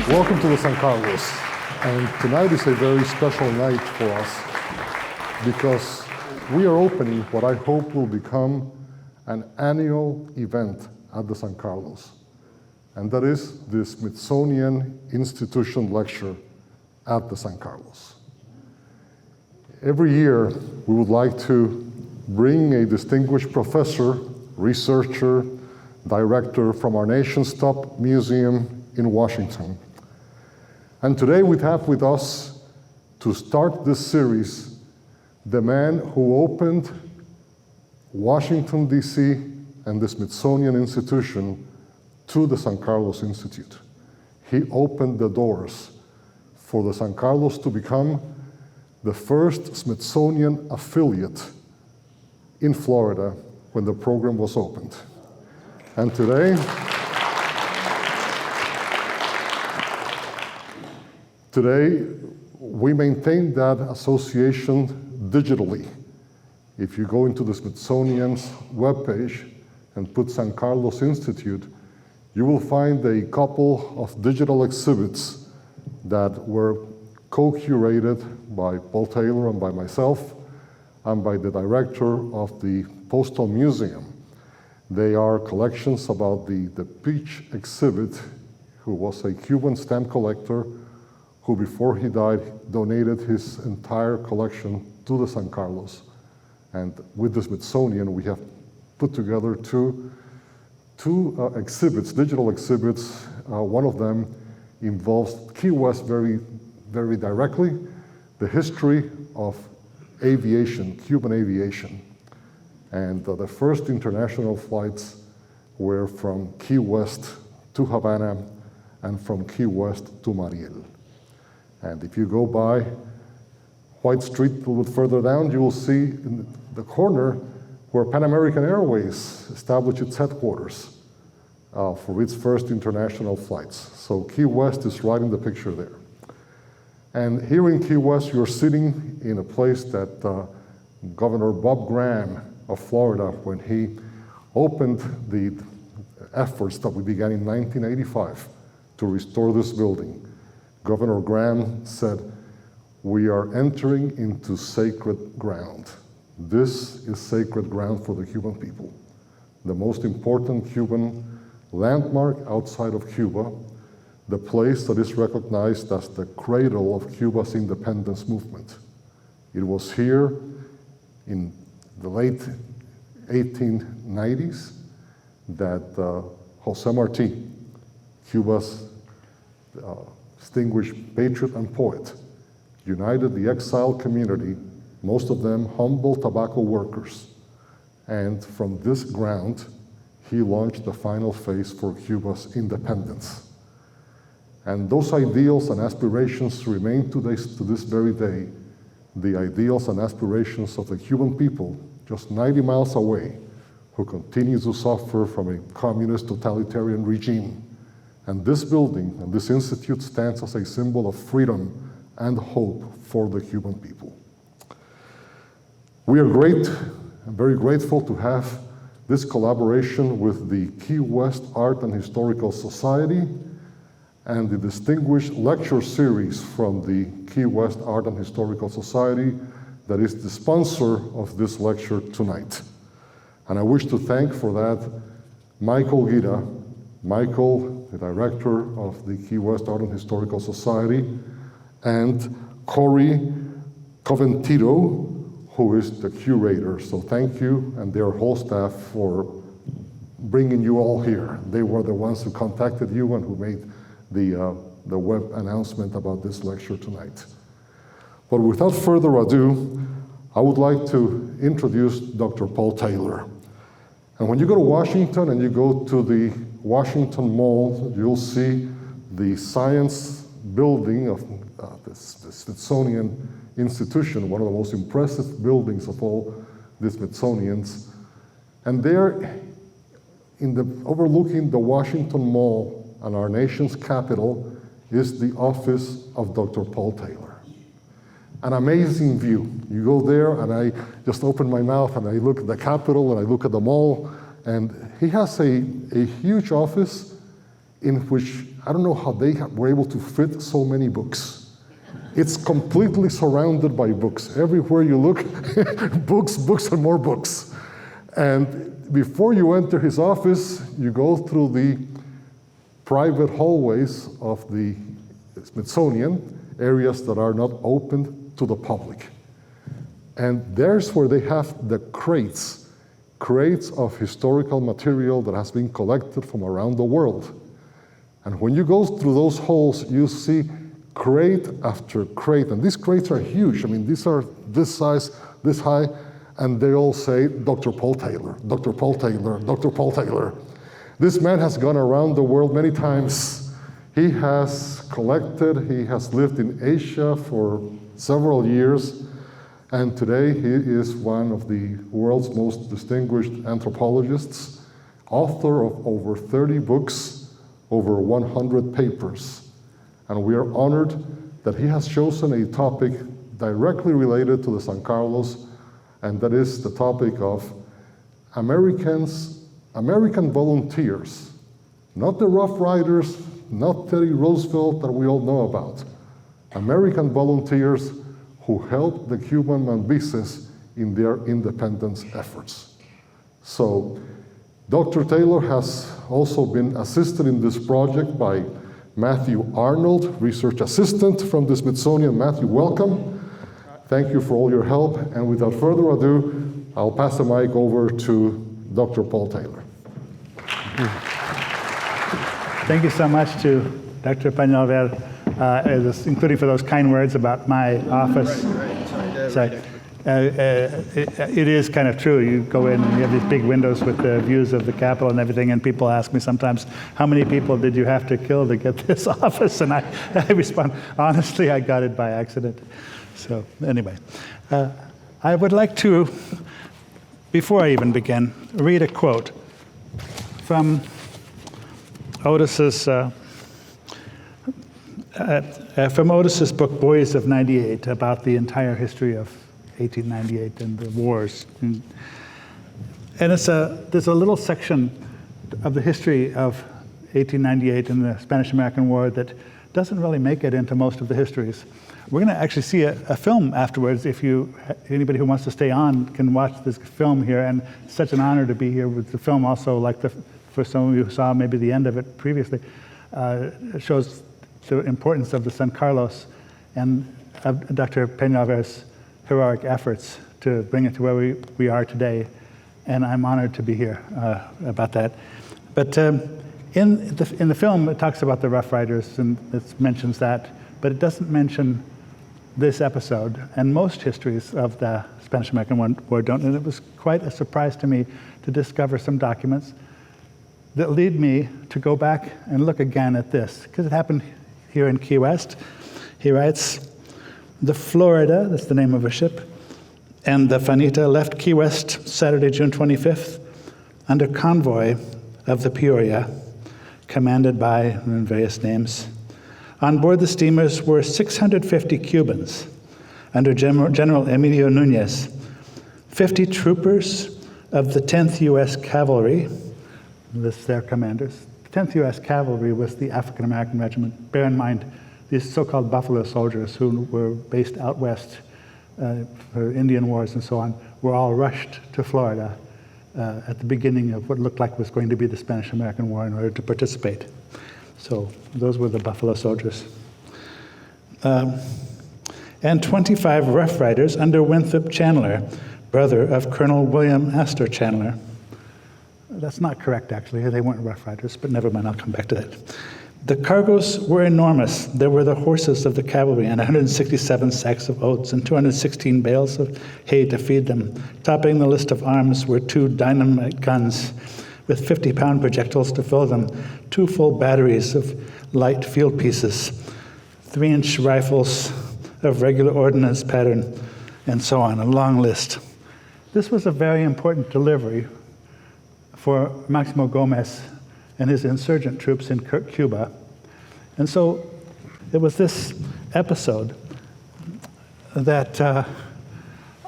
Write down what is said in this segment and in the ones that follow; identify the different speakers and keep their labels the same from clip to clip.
Speaker 1: Welcome to the San Carlos, and tonight is a very special night for us because we are opening what I hope will become an annual event at the San Carlos, and that is the Smithsonian Institution lecture at the San Carlos. Every year, we would like to bring a distinguished professor, researcher, director from our nation's top museum in Washington. And today we have with us, to start this series, the man who opened Washington, D.C. and the Smithsonian Institution to the San Carlos Institute. He opened the doors for the San Carlos to become the first Smithsonian affiliate in Florida when the program was opened. And today, we maintain that association digitally. If you go into the Smithsonian's webpage and put San Carlos Institute, you will find a couple of digital exhibits that were co-curated by Paul Taylor and by myself and by the director of the Postal Museum. They are collections about the Peach exhibit, who was a Cuban stamp collector who before he died donated his entire collection to the San Carlos. And with the Smithsonian, we have put together two exhibits, digital exhibits. One of them involves Key West very, very directly, the history of aviation, Cuban aviation. And the first international flights were from Key West to Havana and from Key West to Mariel. And if you go by White Street a little bit further down, you will see in the corner where Pan American Airways established its headquarters for its first international flights. So Key West is right in the picture there. And here in Key West, you're sitting in a place that Governor Bob Graham of Florida, when he opened the efforts that we began in 1985 to restore this building, Governor Graham said, "We are entering into sacred ground. This is sacred ground for the Cuban people. The most important Cuban landmark outside of Cuba, the place that is recognized as the cradle of Cuba's independence movement. It was here in the late 1890s that José Martí, Cuba's distinguished patriot and poet, united the exiled community, most of them humble tobacco workers. And from this ground, he launched the final phase for Cuba's independence. And those ideals and aspirations remain to this very day, the ideals and aspirations of the Cuban people just 90 miles away, who continue to suffer from a communist totalitarian regime. And this building and this institute stands as a symbol of freedom and hope for the Cuban people. We are very grateful to have this collaboration with the Key West Art and Historical Society and the distinguished lecture series from the Key West Art and Historical Society that is the sponsor of this lecture tonight. And I wish to thank for that Michael Gira, Michael, the director of the Key West Art and Historical Society, and Corey Coventito, who is the curator. So thank you and their whole staff for bringing you all here. They were the ones who contacted you and who made the web announcement about this lecture tonight. But without further ado, I would like to introduce Dr. Paul Taylor. And when you go to Washington and you go to the Washington Mall, you'll see the science building of the Smithsonian Institution, one of the most impressive buildings of all the Smithsonians. And there, overlooking the Washington Mall and our nation's capital, is the office of Dr. Paul Taylor. An amazing view. You go there, and I just open my mouth, and I look at the Capitol, and I look at the mall, and he has a huge office in which, I don't know how they were able to fit so many books. It's completely surrounded by books. Everywhere you look, books, books, and more books. And before you enter his office, you go through the private hallways of the Smithsonian, areas that are not open to the public. And there's where they have the crates of historical material that has been collected from around the world. And when you go through those halls, you see crate after crate, and these crates are huge. I mean, these are this size, this high, and they all say, Dr. Paul Taylor, Dr. Paul Taylor, Dr. Paul Taylor. This man has gone around the world many times. He has collected, he has lived in Asia for several years, and today he is one of the world's most distinguished anthropologists, author of over 30 books, over 100 papers. And we are honored that he has chosen a topic directly related to the San Carlos, and that is the topic of American volunteers, not the Rough Riders, not Teddy Roosevelt that we all know about. American volunteers who helped the Cuban Mambises in their independence efforts. So Dr. Taylor has also been assisted in this project by Matthew Arnold, research assistant from the Smithsonian. Matthew, welcome. Thank you for all your help. And without further ado, I'll pass the mic over to Dr. Paul Taylor.
Speaker 2: Thank you so much to Dr. Peñalver, including for those kind words about my office. It is kind of true. You go in and you have these big windows with the views of the Capitol and everything, and people ask me sometimes, how many people did you have to kill to get this office? And I respond, honestly, I got it by accident. So anyway, I would like to, before I even begin, read a quote from Otis's book, Boys of 98, about the entire history of 1898 and the wars. And there's a little section of the history of 1898 and the Spanish-American War that doesn't really make it into most of the histories. We're going to actually see a film afterwards. If anybody who wants to stay on can watch this film here, and it's such an honor to be here with the film. Also, like for some of you who saw maybe the end of it previously, it shows the importance of the San Carlos and of Dr. Peñalver's heroic efforts to bring it to where we are today, and I'm honored to be here about that. But in the film, it talks about the Rough Riders, and it mentions that, but it doesn't mention this episode, and most histories of the Spanish-American War don't, and it was quite a surprise to me to discover some documents that lead me to go back and look again at this, because it happened here in Key West. He writes, the Florida, that's the name of a ship, and the Fanita left Key West Saturday, June 25th, under convoy of the Peoria, commanded by various names. On board the steamers were 650 Cubans under General Emilio Nunez, 50 troopers of the 10th U.S. Cavalry, this their commanders. The 10th U.S. Cavalry was the African-American regiment. Bear in mind, these so-called Buffalo soldiers who were based out west for Indian wars and so on were all rushed to Florida at the beginning of what looked like was going to be the Spanish-American War in order to participate. So those were the Buffalo soldiers. And 25 Rough Riders under Winthrop Chandler, brother of Colonel William Astor Chandler. That's not correct, actually. They weren't Rough Riders, but never mind, I'll come back to that. The cargoes were enormous. There were the horses of the cavalry and 167 sacks of oats and 216 bales of hay to feed them. Topping the list of arms were 2 dynamite guns with 50-pound projectiles to fill them, 2 full batteries of light field pieces, 3-inch rifles of regular ordnance pattern, and so on, a long list. This was a very important delivery for Máximo Gómez and his insurgent troops in Cuba. And so it was this episode that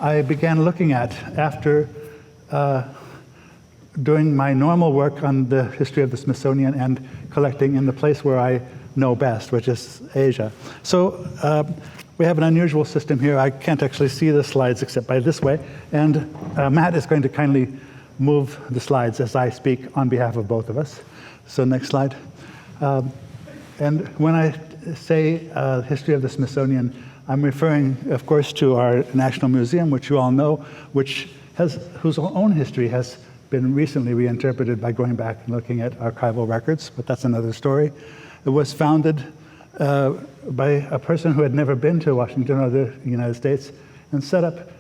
Speaker 2: I began looking at after doing my normal work on the history of the Smithsonian and collecting in the place where I know best, which is Asia. So we have an unusual system here. I can't actually see the slides except by this way. And Matt is going to kindly move the slides as I speak on behalf of both of us. So next slide. And when I say history of the Smithsonian, I'm referring, of course, to our National Museum, which you all know, whose own history has been recently reinterpreted by going back and looking at archival records, but that's another story. It was founded by a person who had never been to Washington or the United States, and set up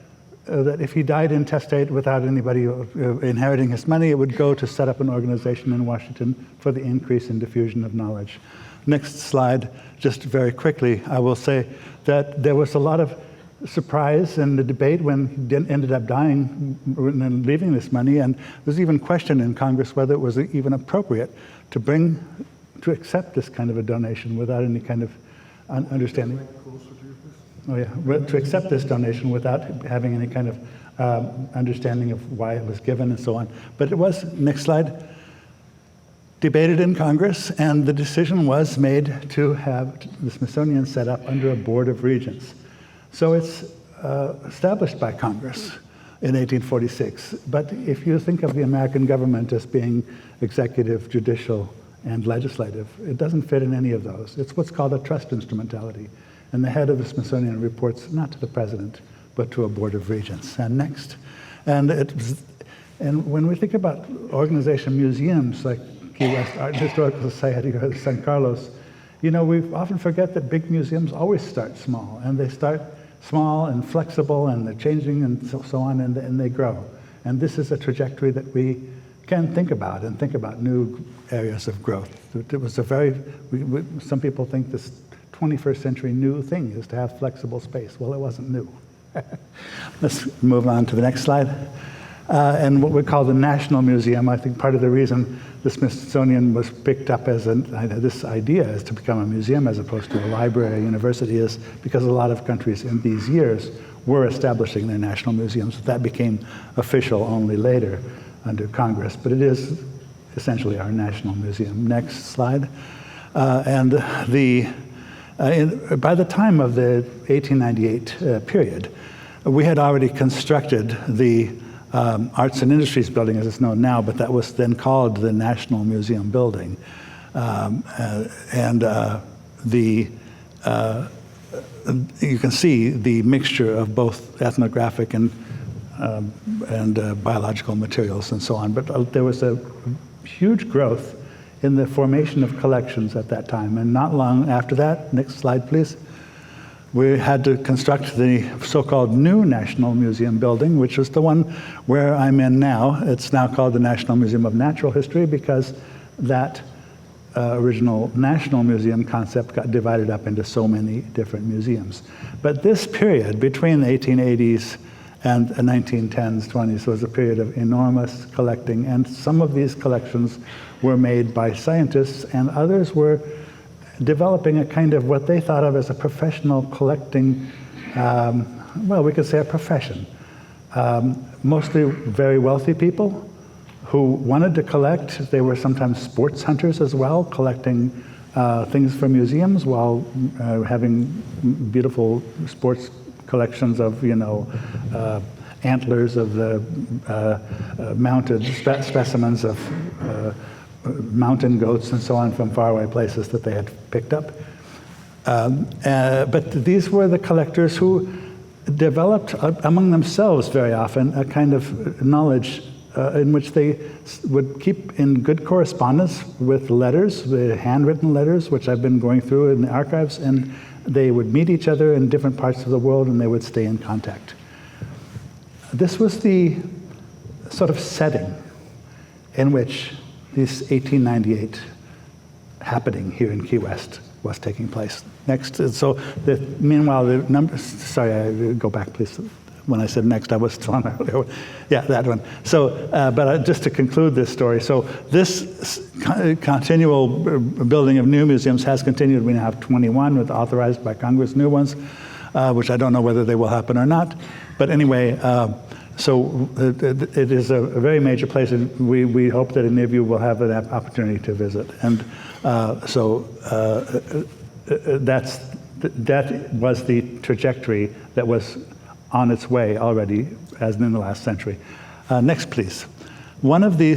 Speaker 2: that if he died intestate without anybody inheriting his money, it would go to set up an organization in Washington for the increase in diffusion of knowledge. Next slide, just very quickly, I will say that there was a lot of surprise in the debate when he ended up dying and leaving this money, and there's even question in Congress whether it was even appropriate to accept this kind of a donation without any kind of understanding. Oh yeah, to accept this donation without having any kind of understanding of why it was given and so on. But it was, next slide, debated in Congress, and the decision was made to have the Smithsonian set up under a board of regents. So it's established by Congress in 1846. But if you think of the American government as being executive, judicial, and legislative, it doesn't fit in any of those. It's what's called a trust instrumentality. And the head of the Smithsonian reports not to the president, but to a board of regents. And next. And when we think about organization museums like Key West Art and Historical Society or San Carlos, you know, we often forget that big museums always start small, and they start small and flexible, and they're changing and so on, and they grow. And this is a trajectory that we can think about, and think about new areas of growth. It was some people think this 21st century new thing is to have flexible space. Well, it wasn't new. Let's move on to the next slide. And what we call the National Museum, I think part of the reason the Smithsonian was picked up as this idea is to become a museum as opposed to a library or university is because a lot of countries in these years were establishing their national museums. That became official only later under Congress, but it is essentially our national museum. Next slide. By the time of the 1898 period, we had already constructed the Arts and Industries building as it's known now, but that was then called the National Museum building. You can see the mixture of both ethnographic and biological materials and so on. But there was a huge growth in the formation of collections at that time. And not long after that, next slide please, we had to construct the so-called new National Museum building, which is the one where I'm in now. It's now called the National Museum of Natural History because that original National Museum concept got divided up into so many different museums. But this period between the 1880s and the 1910s, 20s was a period of enormous collecting, and some of these collections were made by scientists, and others were developing a kind of what they thought of as a professional collecting, well, we could say a profession. Mostly very wealthy people who wanted to collect. They were sometimes sports hunters as well, collecting things for museums while having beautiful sports collections of, you know, antlers of the mounted specimens of mountain goats and so on from faraway places that they had picked up. But these were the collectors who developed among themselves very often a kind of knowledge in which they would keep in good correspondence with letters, the handwritten letters, which I've been going through in the archives, and they would meet each other in different parts of the world and they would stay in contact. This was the sort of setting in which this 1898 happening here in Key West was taking place. Next, so meanwhile, the numbers, sorry, go back please. When I said next, I was still on earlier. Yeah, that one. So, but just to conclude this story, so this continual building of new museums has continued. We now have 21 with authorized by Congress new ones, which I don't know whether they will happen or not. But anyway, so it is a very major place, and we hope that any of you will have an opportunity to visit. And that was the trajectory that was on its way already, as in the last century. Next, please. One of the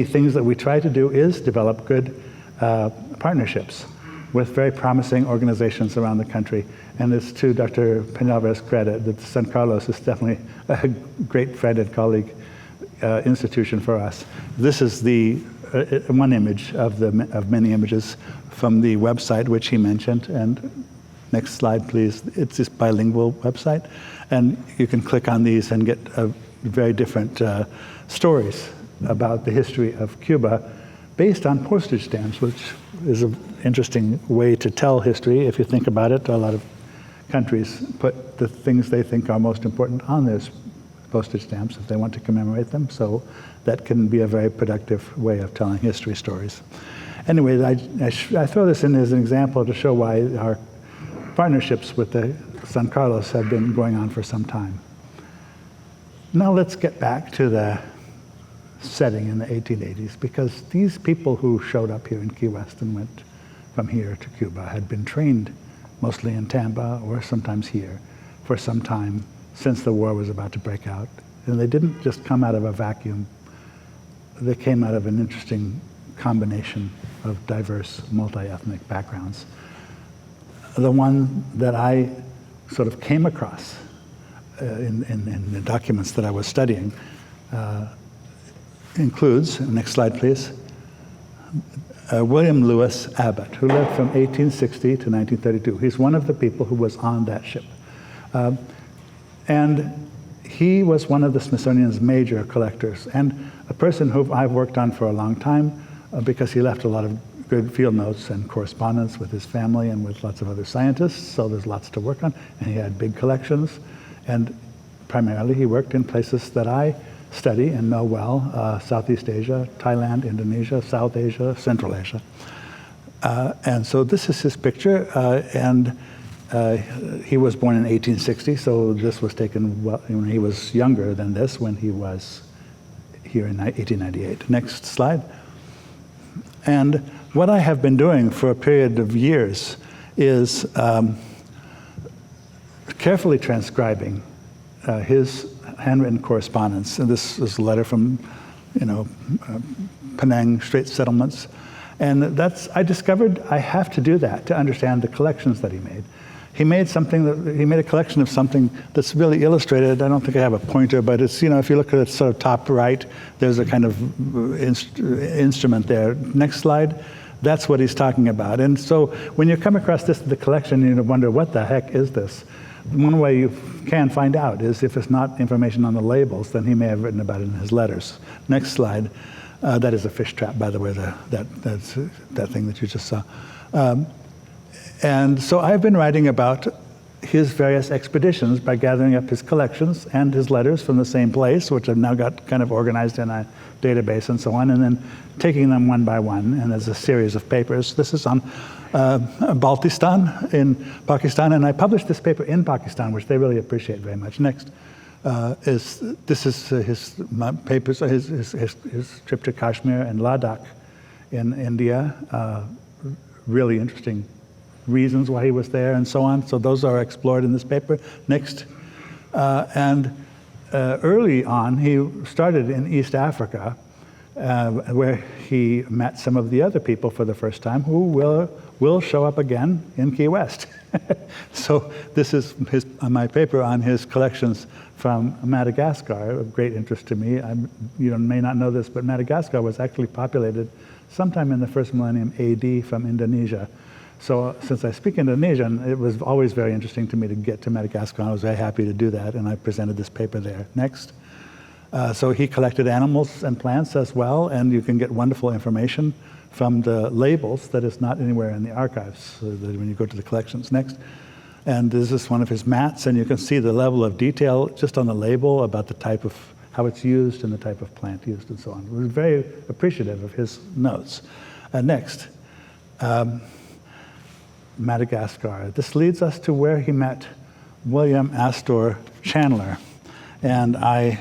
Speaker 2: things that we try to do is develop good partnerships with very promising organizations around the country. And it's to Dr. Peñalver's credit that San Carlos is definitely a great friend and colleague institution for us. This is the one image of many images from the website which he mentioned. And next slide, please. It's this bilingual website. And you can click on these and get very different stories about the history of Cuba based on postage stamps, which is an interesting way to tell history. If you think about it, a lot of countries put the things they think are most important on their postage stamps if they want to commemorate them. So that can be a very productive way of telling history stories. Anyway, I throw this in as an example to show why our partnerships with the San Carlos have been going on for some time. Now let's get back to the setting in the 1880s, because these people who showed up here in Key West and went from here to Cuba had been trained mostly in Tampa or sometimes here for some time since the war was about to break out. And they didn't just come out of a vacuum. They came out of an interesting combination of diverse multi-ethnic backgrounds. The one that I sort of came across in the documents that I was studying includes, next slide please, William Lewis Abbott, who lived from 1860 to 1932. He's one of the people who was on that ship. And he was one of the Smithsonian's major collectors, and a person who I've worked on for a long time because he left a lot of good field notes and correspondence with his family and with lots of other scientists, so there's lots to work on, and he had big collections. And primarily he worked in places that I study and know well, Southeast Asia, Thailand, Indonesia, South Asia, Central Asia. And so this is his picture, and he was born in 1860, so this was taken when he was younger than this, when he was here in 1898. Next slide. And what I have been doing for a period of years is carefully transcribing his handwritten correspondence. And this is a letter from, Penang Straits settlements. And I discovered I have to do that to understand the collections that he made. He made a collection of something that's really illustrated. I don't think I have a pointer, but it's, if you look at the sort of top right, there's a kind of instrument there. Next slide. That's what he's talking about. And so when you come across the collection, you wonder, what the heck is this? One way you can find out is if it's not information on the labels, then he may have written about it in his letters. Next slide. That is a fish trap, by the way, that thing that you just saw. And so I've been writing about his various expeditions by gathering up his collections and his letters from the same place, which I've now got kind of organized in a database and so on, and then taking them one by one, and there's a series of papers. This is on Baltistan in Pakistan, and I published this paper in Pakistan, which they really appreciate very much. Next is his papers, his trip to Kashmir and Ladakh in India. Really interesting reasons why he was there and so on. So those are explored in this paper. Next. Early on, he started in East Africa, where he met some of the other people for the first time who will show up again in Key West. So this is my paper on his collections from Madagascar, of great interest to me. You may not know this, but Madagascar was actually populated sometime in the first millennium AD from Indonesia. So since I speak Indonesian, it was always very interesting to me to get to Madagascar. I was very happy to do that, and I presented this paper there. Next. So he collected animals and plants as well, and you can get wonderful information from the labels that is not anywhere in the archives, so that when you go to the collections next. And this is one of his mats, and you can see the level of detail just on the label about the type of, how it's used and the type of plant used and so on. We're very appreciative of his notes. Next, Madagascar. This leads us to where he met William Astor Chandler. And I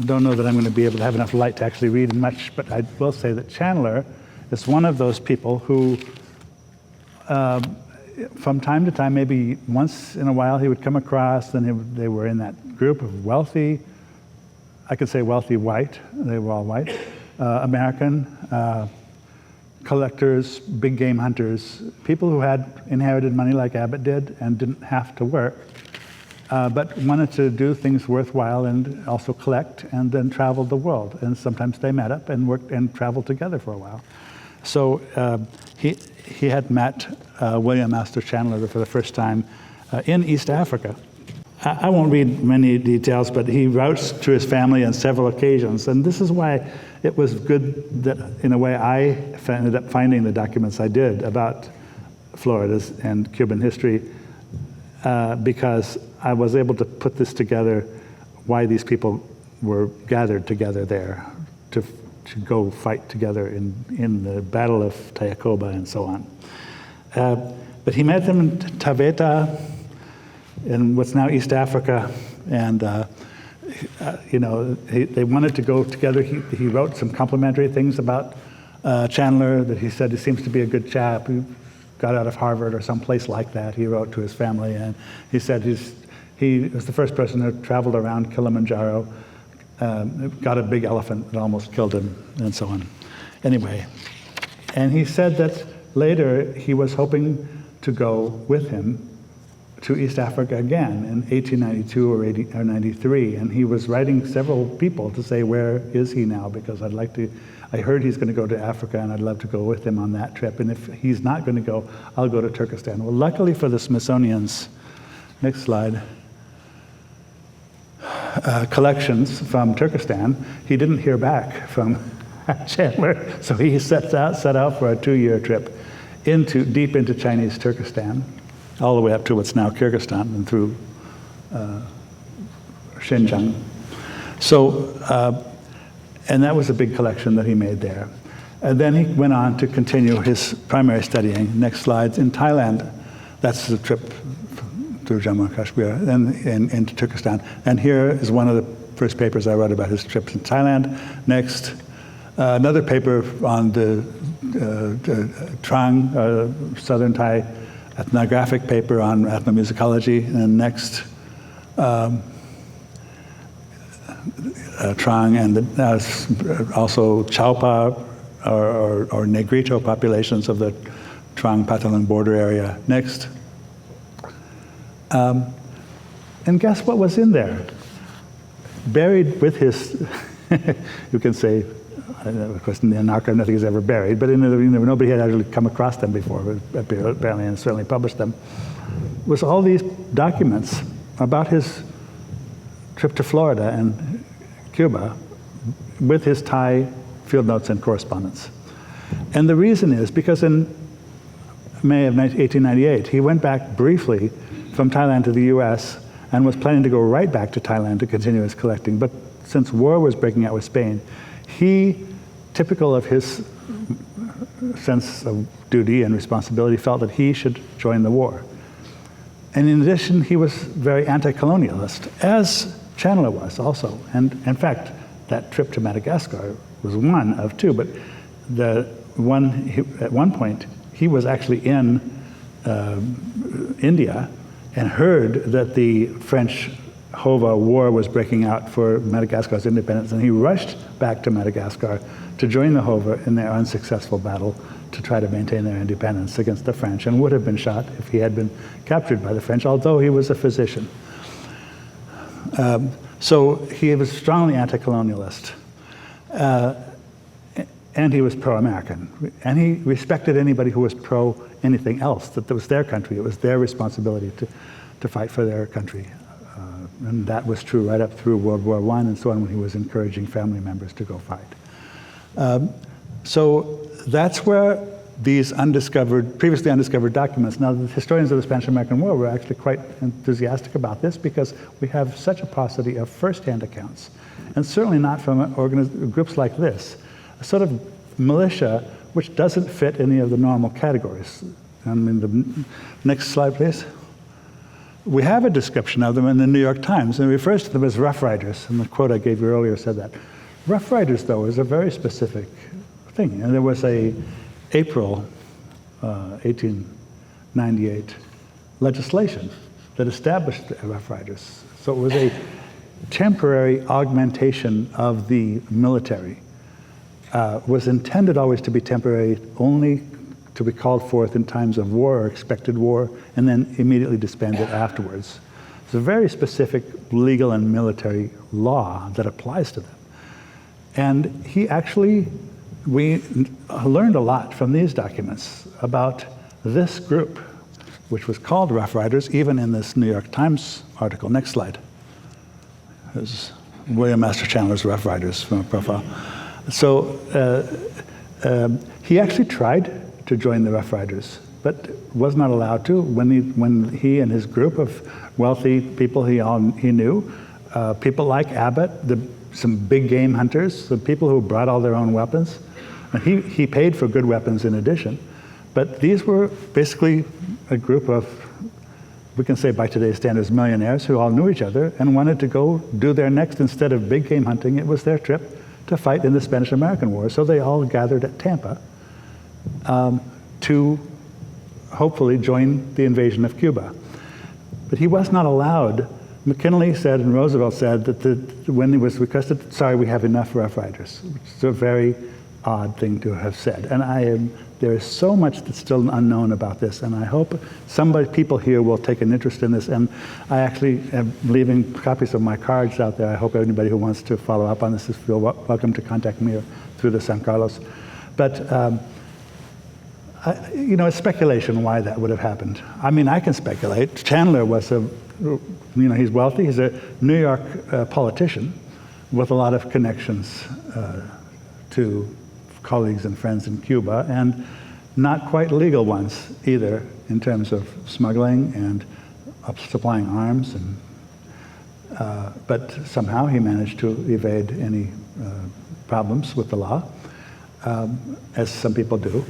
Speaker 2: don't know that I'm going to be able to have enough light to actually read much, but I will say that Chandler is one of those people who, from time to time, maybe once in a while, he would come across, and they were in that group of wealthy, I could say wealthy white, they were all white, American collectors, big game hunters, people who had inherited money like Abbott did and didn't have to work, but wanted to do things worthwhile and also collect, and then traveled the world. And sometimes they met up and worked and traveled together for a while. So he had met William Astor Chandler for the first time in East Africa. I won't read many details, but he wrote to his family on several occasions. And this is why it was good that, in a way, I ended up finding the documents I did about Florida's and Cuban history, because I was able to put this together, why these people were gathered together there to go fight together in the Battle of Tayacoba and so on. But he met them in Taveta, in what's now East Africa, and they wanted to go together. He wrote some complimentary things about Chandler, that he said he seems to be a good chap. He got out of Harvard or someplace like that. He wrote to his family, and he said he was the first person who traveled around Kilimanjaro, got a big elephant that almost killed him, and so on. Anyway, and he said that later he was hoping to go with him to East Africa again in 1892 or 93, and he was writing several people to say, where is he now? Because I heard he's going to go to Africa, and I'd love to go with him on that trip. And if he's not going to go, I'll go to Turkestan. Well, luckily for the Smithsonian's, next slide, collections from Turkestan, he didn't hear back from Chandler, so he set out for a 2-year trip deep into Chinese Turkestan, all the way up to what's now Kyrgyzstan and through Xinjiang. So, and that was a big collection that he made there. And then he went on to continue his primary studying. Next slides. In Thailand, that's the trip through Jammu and Kashmir, and into Turkestan. And here is one of the first papers I wrote about his trips in Thailand. Next, another paper on the Trang, Southern Thai ethnographic paper on ethnomusicology. And next, Trang and also Chaupa or Negrito populations of the Trang Patalang border area. Next. And guess what was in there? Buried with his, you can say, of course in the archive nothing is ever buried, but nobody had actually come across them before, apparently, and certainly published them, was all these documents about his trip to Florida and Cuba with his Thai field notes and correspondence. And the reason is because in May of 1898, he went back briefly from Thailand to the US and was planning to go right back to Thailand to continue his collecting. But since war was breaking out with Spain, he, typical of his sense of duty and responsibility, felt that he should join the war. And in addition, he was very anti-colonialist, as Chandler was also. And in fact, that trip to Madagascar was one of two, but at one point, he was actually in India and heard that the French Hova war was breaking out for Madagascar's independence, and he rushed back to Madagascar to join the Hova in their unsuccessful battle to try to maintain their independence against the French, and would have been shot if he had been captured by the French, although he was a physician. So he was strongly anti-colonialist, and he was pro-American, and he respected anybody who was pro-anything else, that was their country. It was their responsibility to fight for their country, And that was true right up through World War I and so on, when he was encouraging family members to go fight. So that's where these previously undiscovered documents. Now, the historians of the Spanish-American War were actually quite enthusiastic about this because we have such a paucity of first-hand accounts, and certainly not from groups like this, a sort of militia which doesn't fit any of the normal categories. I mean, the next slide, please. We have a description of them in the New York Times, and it refers to them as Rough Riders, and the quote I gave you earlier said that. Rough Riders, though, is a very specific thing, and there was a April 1898 legislation that established the Rough Riders. So it was a temporary augmentation of the military. Was intended always to be temporary, only to be called forth in times of war or expected war, and then immediately disbanded afterwards. It's a very specific legal and military law that applies to them. And we learned a lot from these documents about this group, which was called Rough Riders, even in this New York Times article. Next slide. There's William Master Chandler's Rough Riders from a profile. So he actually tried to join the Rough Riders, but was not allowed to. When he and his group of wealthy people he knew, people like Abbott, some big game hunters, the people who brought all their own weapons, and he paid for good weapons in addition. But these were basically a group of, we can say by today's standards, millionaires who all knew each other and wanted to go do their next, instead of big game hunting, it was their trip to fight in the Spanish-American War. So they all gathered at Tampa to hopefully join the invasion of Cuba. But he was not allowed. McKinley said, and Roosevelt said, that when he was requested, sorry, we have enough Rough Riders, which is a very odd thing to have said. And there is so much that's still unknown about this, and I hope people here will take an interest in this. And I actually am leaving copies of my cards out there. I hope anybody who wants to follow up on this is welcome to contact me through the San Carlos. But it's speculation why that would have happened. I mean, I can speculate. Chandler was he's wealthy. He's a New York politician with a lot of connections to colleagues and friends in Cuba, and not quite legal ones either, in terms of smuggling and supplying arms. But somehow he managed to evade any problems with the law, as some people do.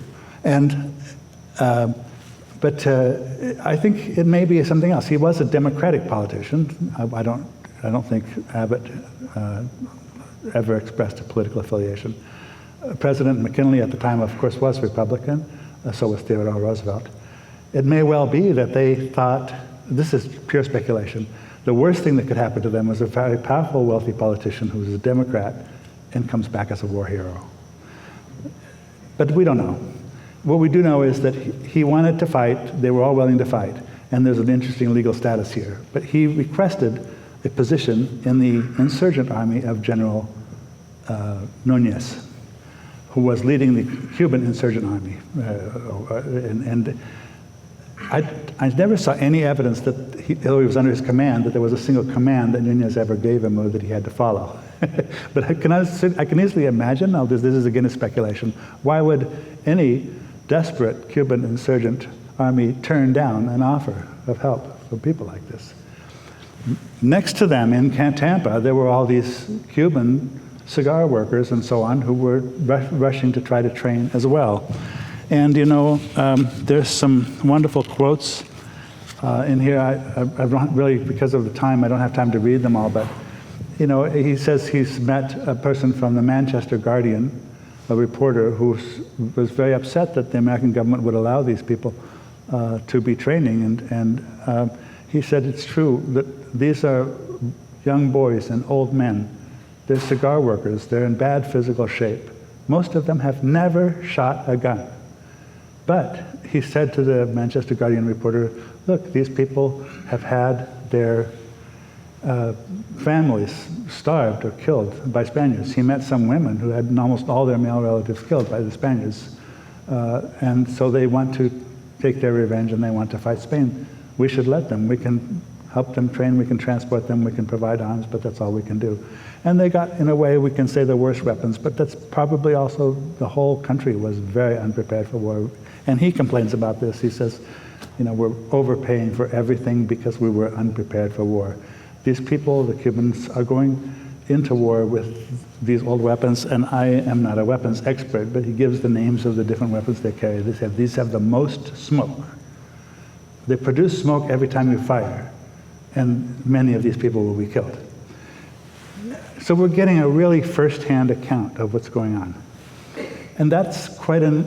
Speaker 2: But I think it may be something else. He was a Democratic politician. I don't think Abbott ever expressed a political affiliation. President McKinley at the time, of course, was Republican. So was Theodore Roosevelt. It may well be that they thought, this is pure speculation, the worst thing that could happen to them was a very powerful, wealthy politician who was a Democrat and comes back as a war hero. But we don't know. What we do know is that he wanted to fight, they were all willing to fight, and there's an interesting legal status here. But he requested a position in the insurgent army of General Núñez, who was leading the Cuban insurgent army. And I never saw any evidence that, although he was under his command, that there was a single command that Núñez ever gave him or that he had to follow. But I can easily imagine, now this is again a speculation, why would any desperate Cuban insurgent army turn down an offer of help from people like this? Next to them in Tampa, there were all these Cuban cigar workers and so on who were rushing to try to train as well. And there's some wonderful quotes in here. I don't really, because of the time, I don't have time to read them all, but he says he's met a person from the Manchester Guardian, a reporter who was very upset that the American government would allow these people to be training. And he said it's true that these are young boys and old men. They're cigar workers. They're in bad physical shape. Most of them have never shot a gun. But he said to the Manchester Guardian reporter, look, these people have had their families starved or killed by Spaniards. He met some women who had almost all their male relatives killed by the Spaniards. And so they want to take their revenge and they want to fight Spain. We should let them. We can help them train, we can transport them, we can provide arms, but that's all we can do. And they got, in a way, we can say the worst weapons, but that's probably also the whole country was very unprepared for war. And he complains about this. He says, you know, we're overpaying for everything because we were unprepared for war. These people, the Cubans, are going into war with these old weapons, and I am not a weapons expert, but he gives the names of the different weapons they carry. These have the most smoke. They produce smoke every time you fire, and many of these people will be killed. So we're getting a really first-hand account of what's going on. And that's quite a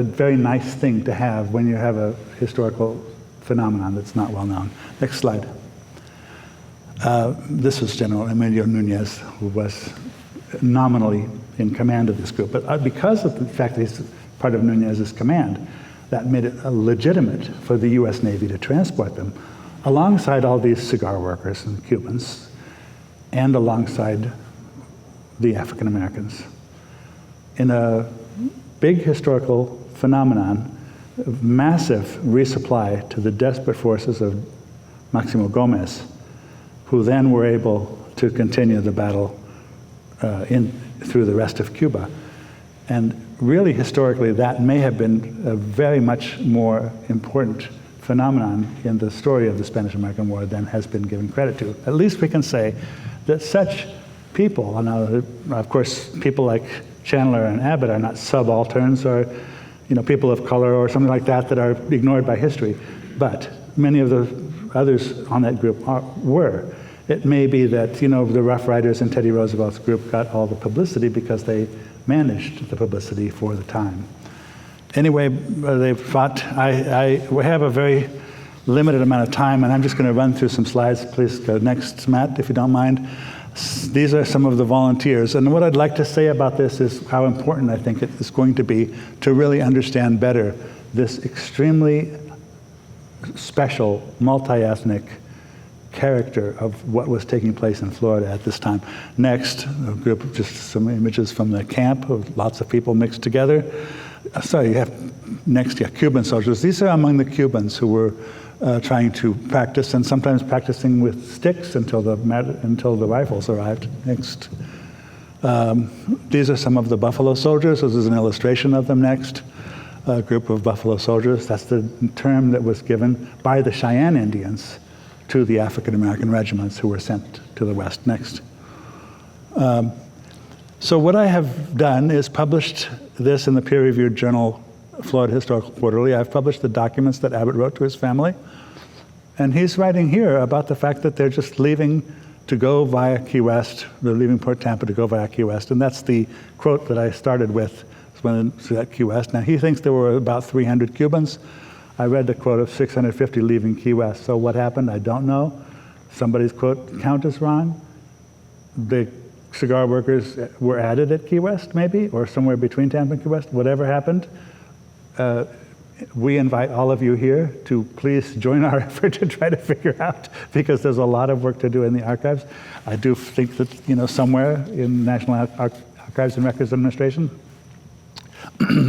Speaker 2: very nice thing to have when you have a historical phenomenon that's not well known. Next slide. This was General Emilio Nunez, who was nominally in command of this group. But because of the fact that he's part of Nunez's command, that made it legitimate for the US Navy to transport them alongside all these cigar workers and Cubans, and alongside the African Americans. In a big historical phenomenon, massive resupply to the desperate forces of Maximo Gomez, who then were able to continue the battle through the rest of Cuba. And really, historically, that may have been a very much more important phenomenon in the story of the Spanish-American War than has been given credit to. At least we can say that such people, of course, people like Chandler and Abbott are not subalterns or people of color or something like that that are ignored by history, but many of the others on that group were. It may be that the Rough Riders in Teddy Roosevelt's group got all the publicity because they managed the publicity for the time. Anyway, they fought. We have a very limited amount of time, and I'm just going to run through some slides. Please go next, Matt, if you don't mind. These are some of the volunteers, and what I'd like to say about this is how important I think it is going to be to really understand better this extremely special, multi-ethnic character of what was taking place in Florida at this time. Next, a group of just some images from the camp of lots of people mixed together. Sorry, you have next, Cuban soldiers. These are among the Cubans who were trying to practice, and sometimes practicing with sticks until the rifles arrived. Next. These are some of the Buffalo Soldiers. This is an illustration of them. Next. A group of Buffalo Soldiers. That's the term that was given by the Cheyenne Indians to the African-American regiments who were sent to the West. Next. So what I have done is published this in the peer-reviewed journal Florida Historical Quarterly. I've published the documents that Abbott wrote to his family. And he's writing here about the fact that they're just leaving to go via Key West. They're leaving Port Tampa to go via Key West. And that's the quote that I started with when at Key West. Now, he thinks there were about 300 Cubans. I read the quote of 650 leaving Key West. So what happened? I don't know. Somebody's quote count is wrong. The cigar workers were added at Key West, maybe, or somewhere between Tampa and Key West. Whatever happened, we invite all of you here to please join our effort to try to figure out, because there's a lot of work to do in the archives. I do think that somewhere in National Archives and Records Administration,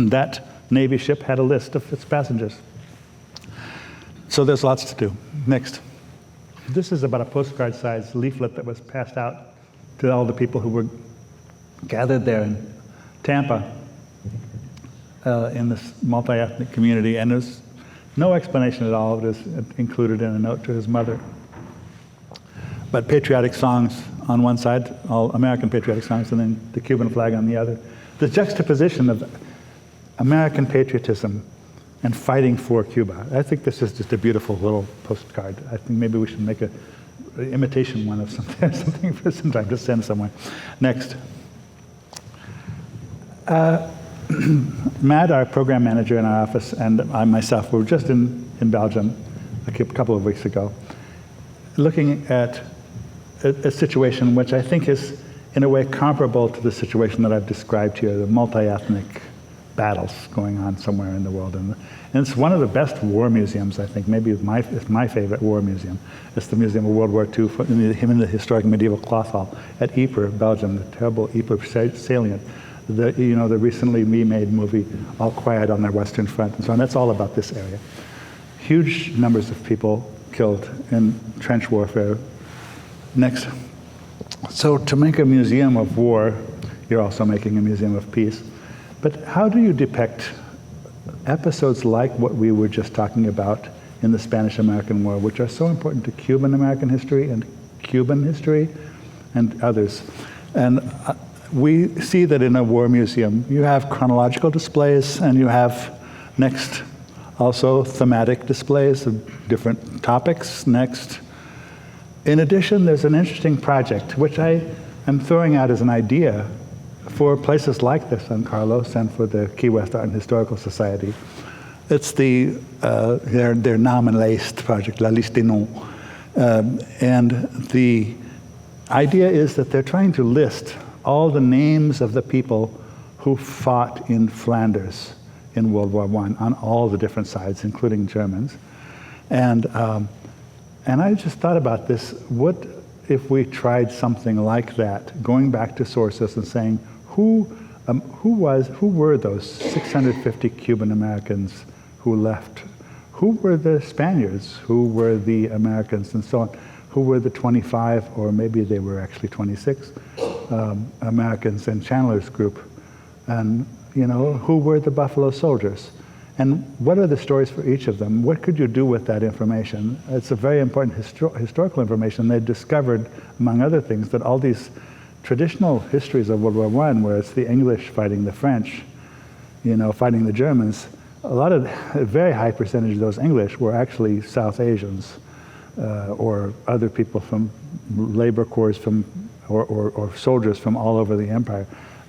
Speaker 2: that Navy ship had a list of its passengers. So there's lots to do. Next. This is about a postcard-sized leaflet that was passed out to all the people who were gathered there in Tampa in this multi-ethnic community, and there's no explanation at all. It is included in a note to his mother. But patriotic songs on one side, all American patriotic songs, and then the Cuban flag on the other. The juxtaposition of American patriotism and fighting for Cuba. I think this is just a beautiful little postcard. I think maybe we should make an imitation one of something for some time to send somewhere. Next. Matt, our program manager in our office, and I myself were just in Belgium a couple of weeks ago, looking at a situation which I think is in a way comparable to the situation that I've described here, the multi-ethnic battles going on somewhere in the world. And it's one of the best war museums, I think. Maybe it's my favorite war museum. It's the Museum of World War II in the historic medieval cloth hall at Ypres, Belgium, the terrible Ypres salient. The recently remade movie, All Quiet on the Western Front, and so on. That's all about this area. Huge numbers of people killed in trench warfare. Next. So to make a museum of war, you're also making a museum of peace. But how do you depict episodes like what we were just talking about in the Spanish-American War, which are so important to Cuban-American history and Cuban history and others? And we see that in a war museum, you have chronological displays, and you have next also thematic displays of different topics. Next. In addition, there's an interesting project, which I am throwing out as an idea for places like the San Carlos and for the Key West Art and Historical Society. It's their nom and liste project, La Liste des Noms. And the idea is that they're trying to list all the names of the people who fought in Flanders in World War I on all the different sides, including Germans. And I just thought about this. What if we tried something like that, going back to sources and saying, who were those 650 Cuban Americans who left? Who were the Spaniards? Who were the Americans, and so on? Who were the 25, or maybe they were actually 26 Americans in Chandler's group? And who were the Buffalo Soldiers? And what are the stories for each of them? What could you do with that information? It's a very important historical information. They discovered, among other things, that all these traditional histories of World War I, where it's the English fighting the French, fighting the Germans, a very high percentage of those English were actually South Asians or other people from labor corps or soldiers from all over the empire.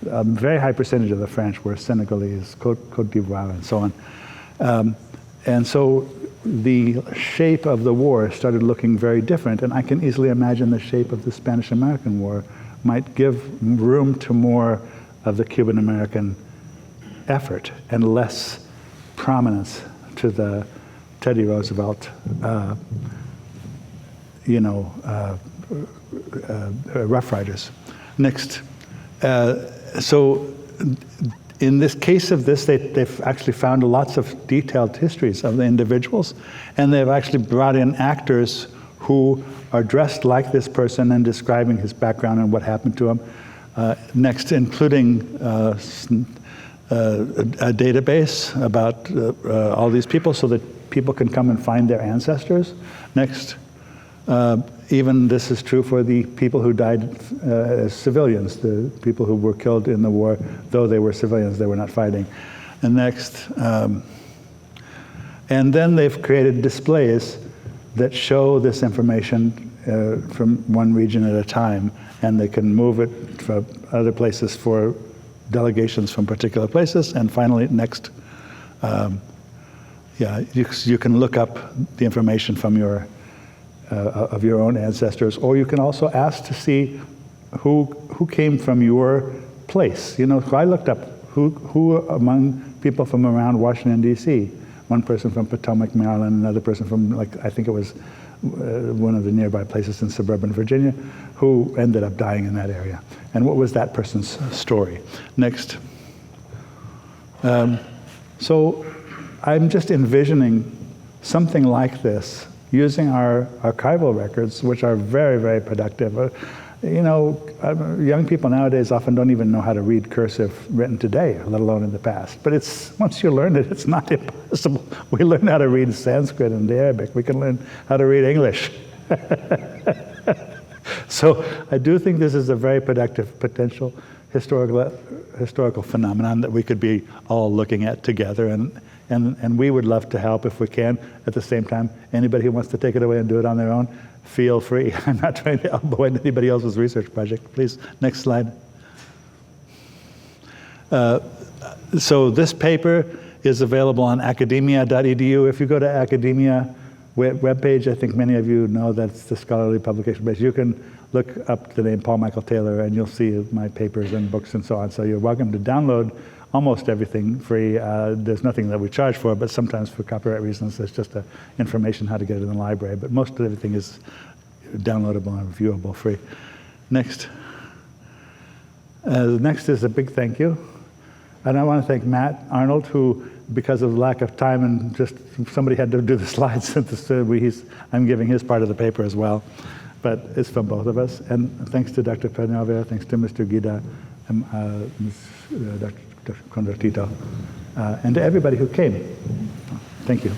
Speaker 2: A very high percentage of the French were Senegalese, Côte d'Ivoire, and so on. And so the shape of the war started looking very different, and I can easily imagine the shape of the Spanish-American War might give room to more of the Cuban-American effort and less prominence to the Teddy Roosevelt, Rough Riders. Next. So in this case of this, they've actually found lots of detailed histories of the individuals, and they've actually brought in actors who are dressed like this person and describing his background and what happened to him. Next, including a database about all these people so that people can come and find their ancestors. Next, even this is true for the people who died as civilians, the people who were killed in the war, though they were civilians, they were not fighting. And next, and then they've created displays that show this information from one region at a time, and they can move it from other places for delegations from particular places. And finally, next, you can look up the information from your of your own ancestors, or you can also ask to see who came from your place. I looked up who among people from around Washington, D.C., one person from Potomac, Maryland, another person from, I think it was one of the nearby places in suburban Virginia, who ended up dying in that area. And what was that person's story? Next. So I'm just envisioning something like this, using our archival records, which are very, very productive. Young people nowadays often don't even know how to read cursive written today, let alone in the past. But once you learn it, it's not impossible. We learn how to read Sanskrit and Arabic. We can learn how to read English. So I do think this is a very productive potential historical phenomenon that we could be all looking at together, and we would love to help if we can. At the same time, anybody who wants to take it away and do it on their own, feel free. I'm not trying to elbow into anybody else's research project. Please, next slide. So this paper is available on academia.edu. If you go to academia webpage, I think many of you know that's the scholarly publication page. You can look up the name Paul Michael Taylor, and you'll see my papers and books and so on. So you're welcome to download almost everything free. There's nothing that we charge for, but sometimes for copyright reasons, there's just information how to get it in the library. But most of everything is downloadable and viewable free. Next. Next is a big thank you. And I want to thank Matt Arnold, who because of lack of time and just somebody had to do the slides, I'm giving his part of the paper as well. But it's from both of us. And thanks to Dr. Penalver, thanks to Mr. Guida, Dr. Convertito, and to everybody who came. Thank you.